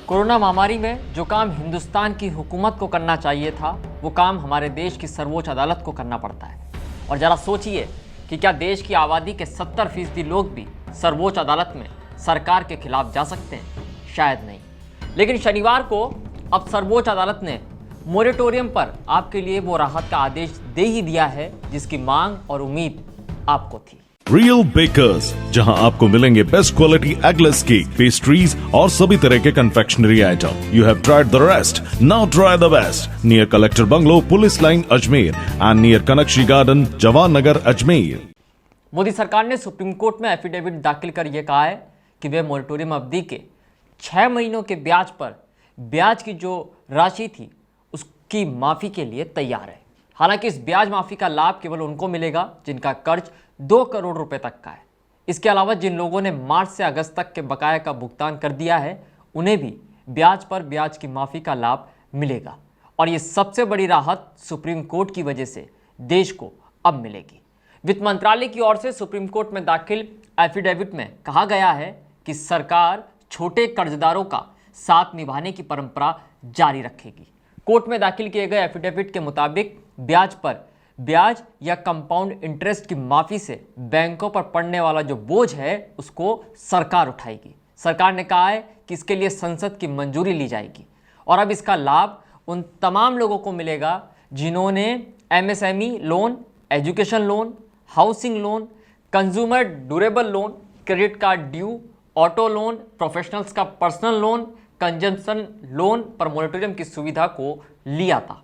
Corona महामारी में जो काम हिंदुस्तान की हुकूमत को करना चाहिए था, वो काम हमारे देश की सर्वोच्च अदालत को करना पड़ता है। और जरा सोचिए कि क्या देश की आबादी के 70% लोग भी सर्वोच्च अदालत में सरकार के खिलाफ जा सकते हैं? शायद नहीं। लेकिन शनिवार को अब सर्वोच्च अदालत ने मोरेटोरियम पर आपके लिए वो राहत का आदेश दे ही दिया है जिसकी मांग और उम्मीद आपको थी। रियल बेकर्स, जहां आपको मिलेंगे best quality eggless cake, pastries और सभी तरह के confectionery item. You have tried the rest, now try the best. Near collector bungalow, police line, Ajmer and near Kankashi garden, Jawan Nagar, Ajmer. Modi सरकार ने सुप्रीम कोर्ट में एफिडेविट दाखिल कर यह कहा है कि वे मोरेटोरियम अवधि के 6 महीनों के ब्याज पर ब्याज की जो राशि थी उसकी माफी के लिए तैयार है। हालांकि इस ब्याज माफी का लाभ केवल उनको मिलेगा जिनका कर्ज 2 करोड़ रुपए तक का है। इसके अलावा जिन लोगों ने मार्च से अगस्त तक के बकाया का भुगतान कर दिया है उन्हें भी ब्याज पर ब्याज की माफी का लाभ मिलेगा। और ये सबसे बड़ी राहत सुप्रीम कोर्ट की वजह से देश को अब मिलेगी। वित्त मंत्रालय की ओर से सुप्रीम कोर्ट में दाखिल एफिडेविट में कहा गया है कि सरकार छोटे कर्जदारों का साथ निभाने की परंपरा जारी रखेगी। कोर्ट में दाखिल किए गए एफिडेविट के मुताबिक ब्याज पर ब्याज या कंपाउंड इंटरेस्ट की माफी से बैंकों पर पड़ने वाला जो बोझ है उसको सरकार उठाएगी। सरकार ने कहा है कि इसके लिए संसद की मंजूरी ली जाएगी और अब इसका लाभ उन तमाम लोगों को मिलेगा जिन्होंने MSME loan, education loan, housing loan, consumer durable loan, credit card due, auto loan, professionals का पर्सनल लोन, कंजम्पशन लोन पर मोरेटोरियम की सुविधा को लिया था।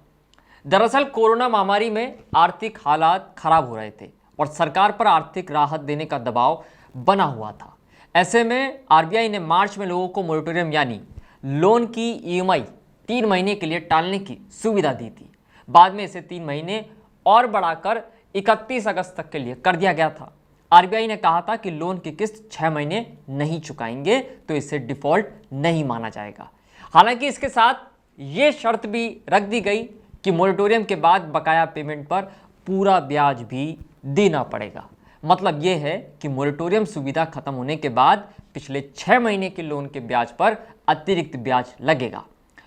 दरअसल कोरोना महामारी में आर्थिक हालात खराब हो रहे थे और सरकार पर आर्थिक राहत देने का दबाव बना हुआ था। ऐसे में आरबीआई ने मार्च में लोगों को मोरेटोरियम यानी लोन की ईएमआई 3 महीने के लिए टालने की सुविधा दी थी। बाद में इसे 3 महीने और बढ़ाकर 31 अगस्त तक के लिए कर दिया गया था। आरबीआई ने कहा था कि लोन की किस्त 6 महीने नहीं चुकाएंगे तो इसे डिफॉल्ट नहीं माना जाएगा। हालांकि इसके साथ ये शर्त भी रख दी गई कि मोरेटोरियम के बाद बकाया पेमेंट पर पूरा ब्याज भी देना पड़ेगा। मतलब यह है कि मोरेटोरियम सुविधा खत्म होने के बाद पिछले 6 महीने के लोन के ब्याज पर अतिरिक्त ब्याज लगेगा।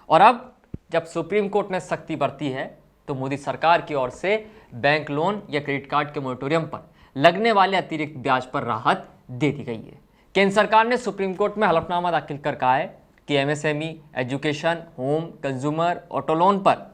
और अब जब सुप्रीम कोर्ट ने सख्ती बरती है तो मोदी सरकार की ओर से बैंक लोन या क्रेडिट कार्ड के मोरेटोरियम पर लगने वाले अतिरिक्त ब्याज पर राहत दे दी गई है। केंद्र सरकार ने सुप्रीम कोर्ट में हलफनामा दाखिल कर कहा है कि MSME, education, home, consumer, auto loan पर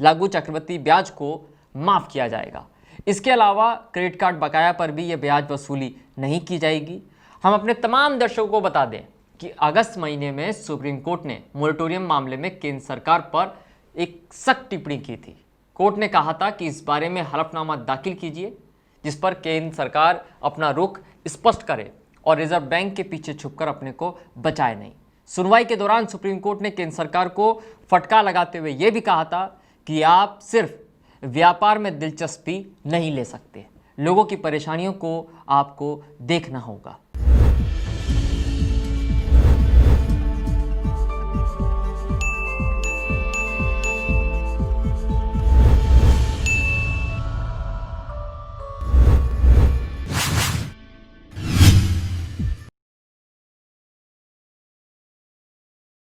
लागू चक्रवृद्धि ब्याज को माफ किया जाएगा। इसके अलावा क्रेडिट कार्ड बकाया पर भी यह ब्याज वसूली नहीं की जाएगी। हम अपने तमाम दर्शकों को बता दें कि अगस्त महीने में सुप्रीम कोर्ट ने मोरेटोरियम मामले में केंद्र सरकार पर एक सख्त टिप्पणी की थी। कोर्ट ने कहा था कि इस बारे में हलफनामा दाखिल कीजिए जिस पर केंद्र सरकार अपना रुख स्पष्ट करे और रिजर्व बैंक के पीछे छुपकर अपने को बचाए नहीं। सुनवाई के दौरान सुप्रीम कोर्ट ने केंद्र सरकार को फटकार लगाते हुए यह भी कहा था कि आप सिर्फ व्यापार में दिलचस्पी नहीं ले सकते, लोगों की परेशानियों को आपको देखना होगा।